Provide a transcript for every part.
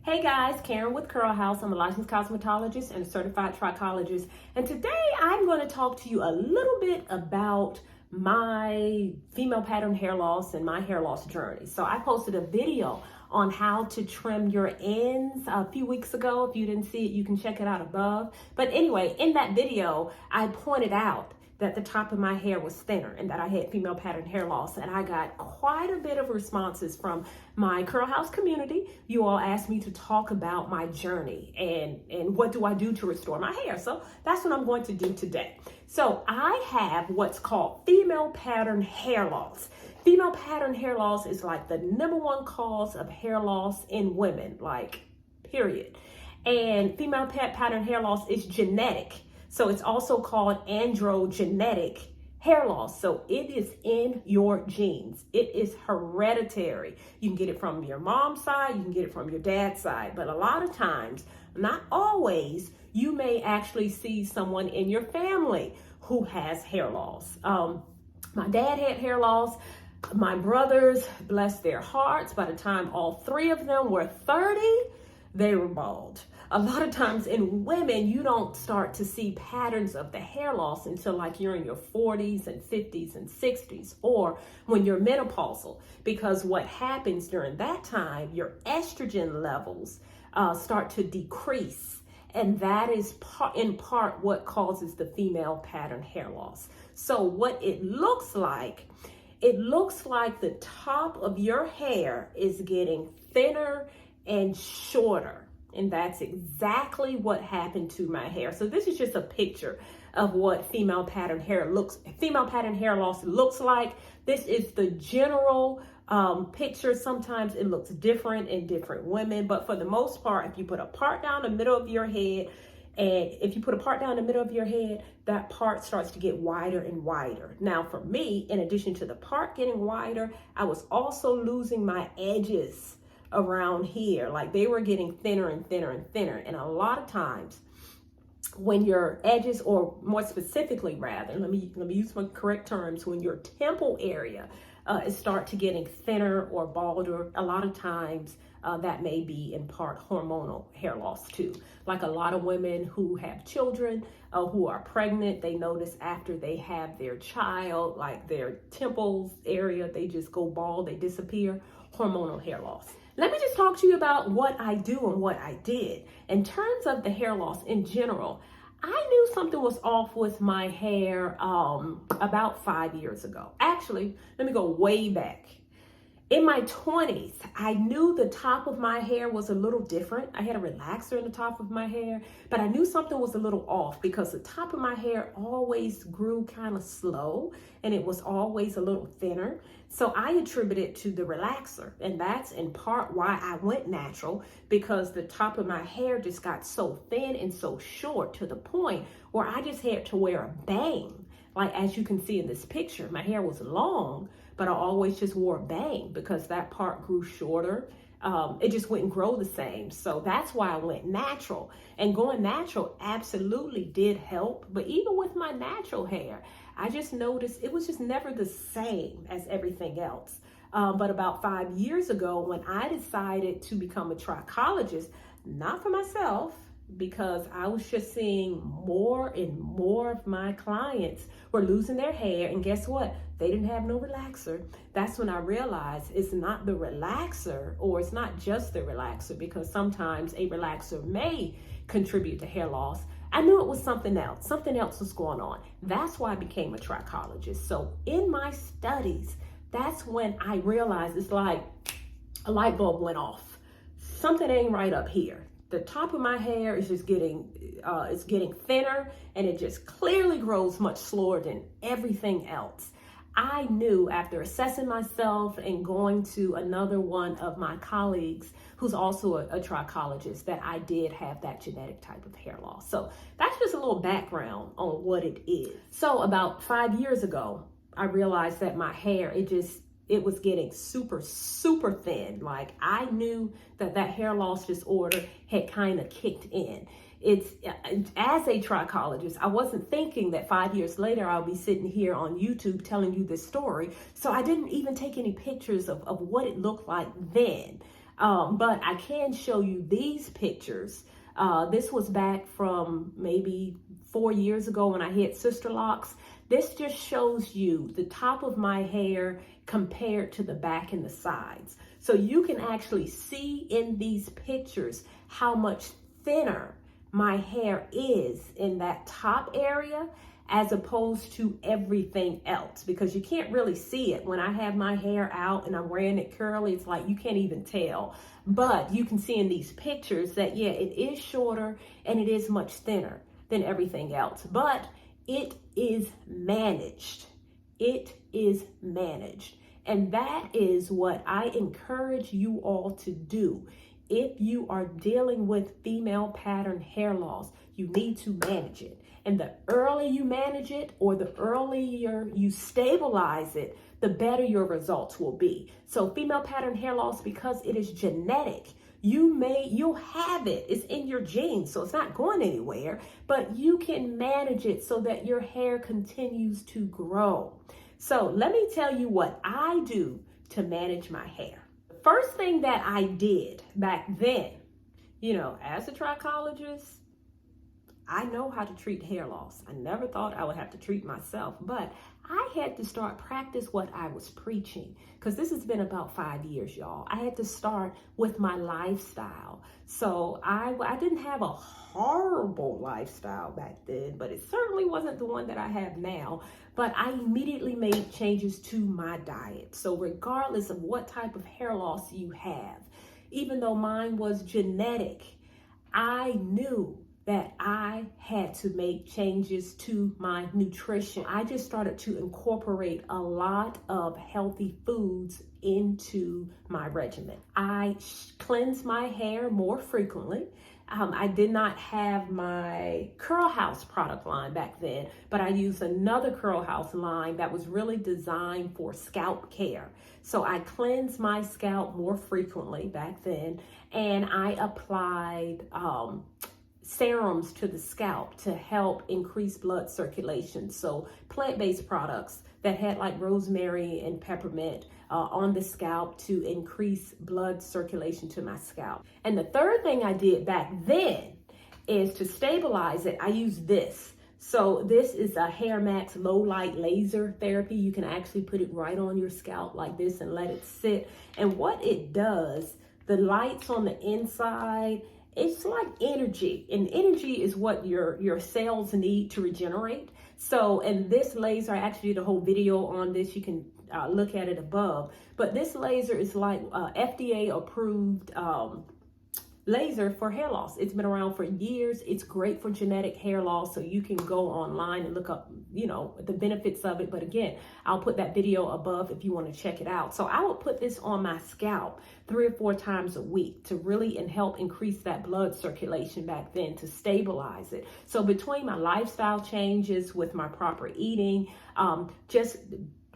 Hey guys, Karen with Curl House. I'm a licensed cosmetologist and a certified trichologist. And today I'm going to talk to you a little bit about my female pattern hair loss and my hair loss journey. So I posted a video on how to trim your ends a few weeks ago. If you didn't see it, you can check it out above. But anyway, in that video, I pointed out that the top of my hair was thinner and that I had female pattern hair loss. And I got quite a bit of responses from my Curl House community. You all asked me to talk about my journey and what do I do to restore my hair. So that's what I'm going to do today. So I have what's called female pattern hair loss. Female pattern hair loss is like the #1 cause of hair loss in women, like period. And female pattern hair loss is genetic. So it's also called androgenetic hair loss. So it is in your genes. It is hereditary. You can get it from your mom's side, you can get it from your dad's side. But a lot of times, not always, you may actually see someone in your family who has hair loss. My dad had hair loss. My brothers, bless their hearts, by the time all three of them were 30, they were bald. A lot of times in women, you don't start to see patterns of the hair loss until like you're in your 40s and 50s and 60s, or when you're menopausal, because what happens during that time, your estrogen levels start to decrease. And that is in part what causes the female pattern hair loss. So what it looks like the top of your hair is getting thinner and shorter. And that's exactly what happened to my hair. So this is just a picture of what female pattern hair loss looks like. This is the general picture. Sometimes it looks different in different women, but for the most part, if you put a part down the middle of your head, that part starts to get wider and wider. Now for me, in addition to the part getting wider, I was also losing my edges around here. Like they were getting thinner and thinner and thinner. And a lot of times when your edges, or more specifically rather, let me use my correct terms, when your temple area start to getting thinner or balder, a lot of times that may be in part hormonal hair loss too. Like a lot of women who have children, who are pregnant, they notice after they have their child, like their temples area, they just go bald, they disappear. Hormonal hair loss. Let me just talk to you about what I do and what I did. In terms of the hair loss in general, I knew something was off with my hair about 5 years ago. Actually, let me go way back. In my 20s, I knew the top of my hair was a little different. I had a relaxer in the top of my hair, but I knew something was a little off because the top of my hair always grew kind of slow and it was always a little thinner. So I attribute it to the relaxer, and that's in part why I went natural, because the top of my hair just got so thin and so short to the point where I just had to wear a bang. Like as you can see in this picture, my hair was long, but I always just wore a bang because that part grew shorter. It just wouldn't grow the same. So that's why I went natural. And going natural absolutely did help. But even with my natural hair, I just noticed it was just never the same as everything else. But about 5 years ago, when I decided to become a trichologist, not for myself, because I was just seeing more and more of my clients were losing their hair, and guess what? They didn't have no relaxer. That's when I realized it's not the relaxer, or it's not just the relaxer, because sometimes a relaxer may contribute to hair loss. I knew it was something else. Something else was going on. That's why I became a trichologist. So in my studies, that's when I realized it's like a light bulb went off. Something ain't right up here. The top of my hair is just getting thinner, and it just clearly grows much slower than everything else. I knew after assessing myself and going to another one of my colleagues who's also a trichologist that I did have that genetic type of hair loss. So that's just a little background on what it is. So about 5 years ago, I realized that my hair, it was getting super, super thin. Like I knew that hair loss disorder had kind of kicked in. It's as a trichologist, I wasn't thinking that 5 years later I'll be sitting here on YouTube telling you this story. So I didn't even take any pictures of what it looked like then. But I can show you these pictures. This was back from maybe 4 years ago when I hit sister locks. This just shows you the top of my hair compared to the back and the sides. So you can actually see in these pictures how much thinner my hair is in that top area as opposed to everything else, because you can't really see it. When I have my hair out and I'm wearing it curly, it's like you can't even tell. But you can see in these pictures that, yeah, it is shorter and it is much thinner than everything else. But it is managed. It is managed. And that is what I encourage you all to do. If you are dealing with female pattern hair loss, you need to manage it. And the earlier you manage it, or the earlier you stabilize it, the better your results will be. So female pattern hair loss, because it is genetic, you'll have it. It's in your genes, so it's not going anywhere, but you can manage it so that your hair continues to grow. So let me tell you what I do to manage my hair. The first thing that I did back then, as a trichologist, I know how to treat hair loss. I never thought I would have to treat myself, but I had to start practice what I was preaching, because this has been about 5 years, y'all. I had to start with my lifestyle. So I didn't have a horrible lifestyle back then, but it certainly wasn't the one that I have now. But I immediately made changes to my diet. So regardless of what type of hair loss you have, even though mine was genetic, I knew that I had to make changes to my nutrition. I just started to incorporate a lot of healthy foods into my regimen. I cleanse my hair more frequently. I did not have my Curl House product line back then, but I used another Curl House line that was really designed for scalp care. So I cleansed my scalp more frequently back then, and I applied serums to the scalp to help increase blood circulation. So plant-based products that had like rosemary and peppermint on the scalp to increase blood circulation to my scalp. And the third thing I did back then is to stabilize it. I used this. So this is a Hair Max low light laser therapy. You can actually put it right on your scalp like this and let it sit. And what it does, the lights on the inside, it's like energy, and energy is what your cells need to regenerate. So, and this laser, I actually did a whole video on this. You can look at it above. But this laser is like FDA approved laser for hair loss. It's been around for years. It's great for genetic hair loss. So you can go online and look up, the benefits of it. But again, I'll put that video above if you want to check it out. So I would put this on my scalp 3 or 4 times a week to really help increase that blood circulation back then, to stabilize it. So between my lifestyle changes with my proper eating, just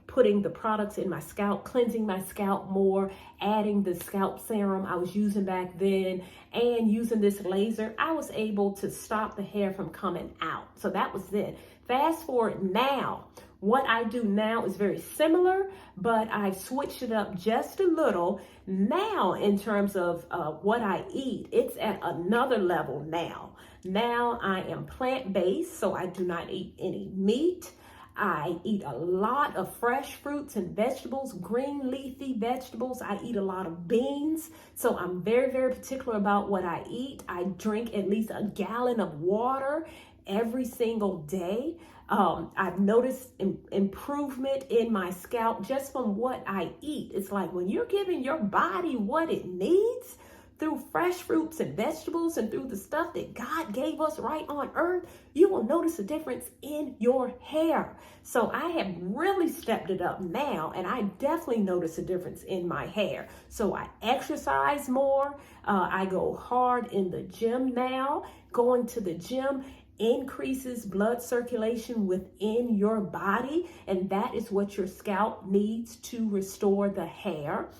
putting the products in my scalp, cleansing my scalp more, adding the scalp serum I was using back then, and using this laser, I was able to stop the hair from coming out. So that was then. Fast forward now, what I do now is very similar, but I've switched it up just a little. Now, in terms of what I eat, it's at another level now. Now I am plant-based, so I do not eat any meat. I eat a lot of fresh fruits and vegetables, green leafy vegetables. I eat a lot of beans. So I'm very, very particular about what I eat. I drink at least a gallon of water every single day. I've noticed improvement in my scalp just from what I eat. It's like when you're giving your body what it needs through fresh fruits and vegetables and through the stuff that God gave us right on earth, you will notice a difference in your hair. So I have really stepped it up now, and I definitely notice a difference in my hair. So I exercise more. I go hard in the gym now. Going to the gym increases blood circulation within your body, and that is what your scalp needs to restore the hair.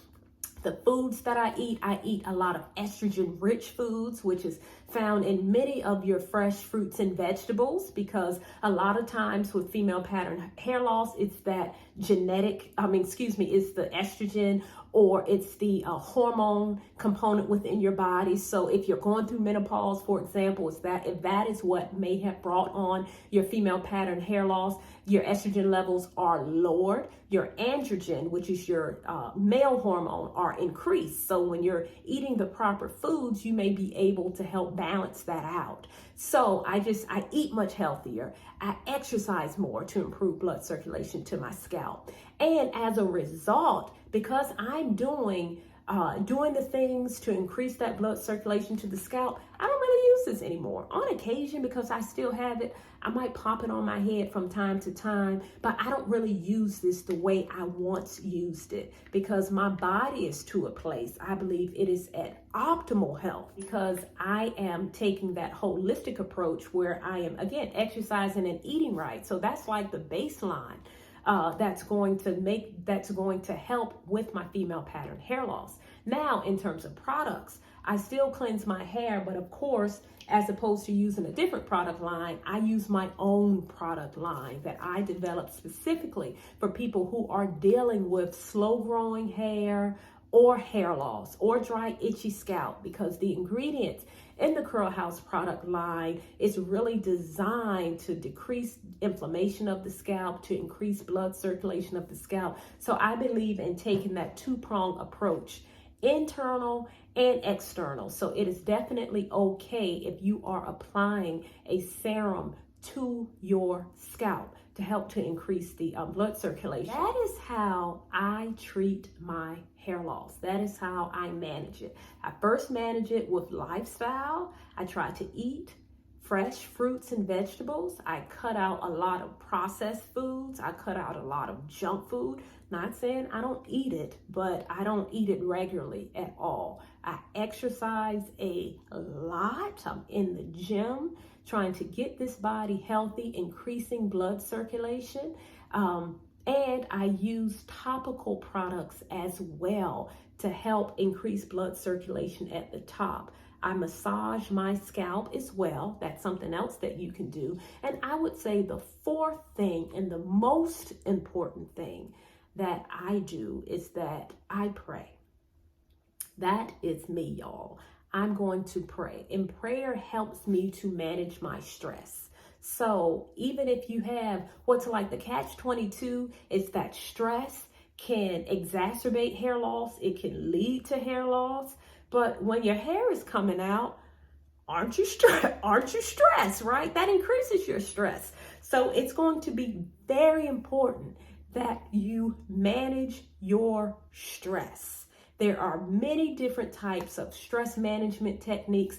The foods that I eat a lot of estrogen-rich foods, which is found in many of your fresh fruits and vegetables, because a lot of times with female pattern hair loss, it's that it's the estrogen or it's the hormone component within your body. So if you're going through menopause, for example, if that is what may have brought on your female pattern hair loss, your estrogen levels are lowered. Your androgen, which is your male hormone, are increased. So when you're eating the proper foods, you may be able to help balance that out. So I eat much healthier. I exercise more to improve blood circulation to my scalp. And as a result, because I'm doing the things to increase that blood circulation to the scalp, I don't really use this anymore. On occasion, because I still have it, I might pop it on my head from time to time, but I don't really use this the way I once used it because my body is to a place, I believe it is at optimal health because I am taking that holistic approach where I am, again, exercising and eating right. So that's like the baseline. That's going to help with my female pattern hair loss. Now, in terms of products, I still cleanse my hair, but of course, as opposed to using a different product line, I use my own product line that I developed specifically for people who are dealing with slow growing hair or hair loss or dry, itchy scalp, because the ingredients in the Curl House product line is really designed to decrease inflammation of the scalp, to increase blood circulation of the scalp. So I believe in taking that two-pronged approach, internal and external. So it is definitely okay if you are applying a serum to your scalp to help to increase the blood circulation. That is how I treat my hair loss. That is how I manage it. I first manage it with lifestyle. I try to eat fresh fruits and vegetables. I cut out a lot of processed foods. I cut out a lot of junk food. Not saying I don't eat it, but I don't eat it regularly at all. I exercise a lot. I'm in the gym trying to get this body healthy, increasing blood circulation. And I use topical products as well to help increase blood circulation at the top. I massage my scalp as well. That's something else that you can do. And I would say the fourth thing and the most important thing that I do is that I pray. That is me, y'all. I'm going to pray. And prayer helps me to manage my stress. So even if you have what's like the catch-22, it's that stress can exacerbate hair loss. It can lead to hair loss. But when your hair is coming out, aren't you stressed, right? That increases your stress. So it's going to be very important that you manage your stress. There are many different types of stress management techniques.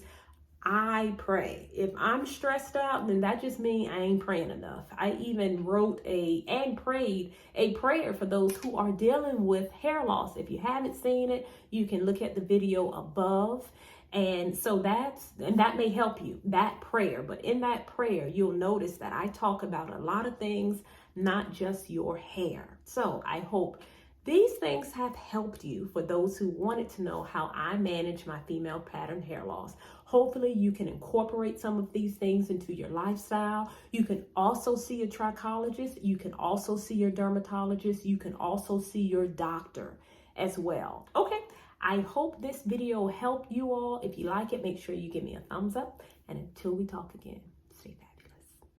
I pray. If I'm stressed out, then that just means I ain't praying enough. I even wrote and prayed a prayer for those who are dealing with hair loss. If you haven't seen it, you can look at the video above. And so that may help you, that prayer. But in that prayer, you'll notice that I talk about a lot of things, not just your hair. So I hope these things have helped you for those who wanted to know how I manage my female pattern hair loss. Hopefully you can incorporate some of these things into your lifestyle. You can also see a trichologist. You can also see your dermatologist. You can also see your doctor as well. Okay, I hope this video helped you all. If you like it, make sure you give me a thumbs up. And until we talk again.